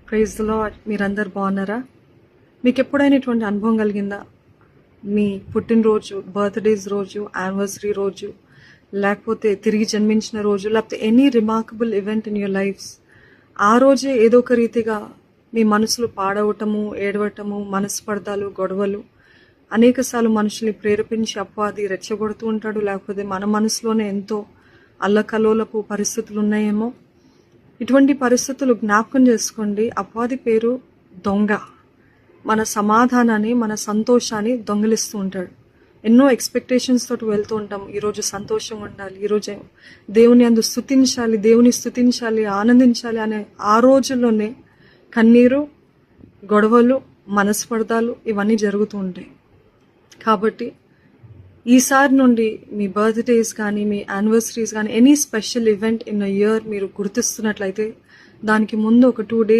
Praise the lord. మీరందరు బాగున్నారా? మీకు ఎప్పుడైనా ఇటువంటి అనుభవం కలిగిందా? మీ పుట్టినరోజు, బర్త్డేస్ రోజు, యానివర్సరీ రోజు, లేకపోతే తిరిగి జన్మించిన రోజు, లేకపోతే any remarkable event in your lifes, ఆ రోజే ఏదో ఒక రీతిగా మీ మనసులో పాడవటము, ఏడవటము, మనస్పర్ధాలు, గొడవలు, అనేకసార్లు మనుషుల్ని ప్రేరేపించి అపవాది రెచ్చగొడుతూ ఉంటాడు. లేకపోతే మన మనసులోనే ఎంతో అల్లకల్లోలపు పరిస్థితులు ఉన్నాయేమో. ఇటువంటి పరిస్థితులు జ్ఞాపకం చేసుకోండి. అపవాది పేరు దొంగ. మన సమాధానాన్ని, మన సంతోషాన్ని దొంగిలిస్తూ ఉంటాడు. ఎన్నో ఎక్స్పెక్టేషన్స్ తోటి వెళ్తూ ఉంటాం. ఈరోజు సంతోషంగా ఉండాలి, ఈరోజు దేవుని అందు స్తుతించాలి, దేవుని స్తుతించాలి, ఆనందించాలి అనే ఆ రోజుల్లోనే కన్నీరు, గొడవలు, మనస్పర్ధాలు ఇవన్నీ జరుగుతూ ఉంటాయి. కాబట్టి ఈసారి నుండి మీ బర్త్డేస్ కానీ, మీ యానివర్సరీస్ కానీ, any special event in a year మీరు గుర్తిస్తున్నట్లయితే దానికి ముందు ఒక 2 days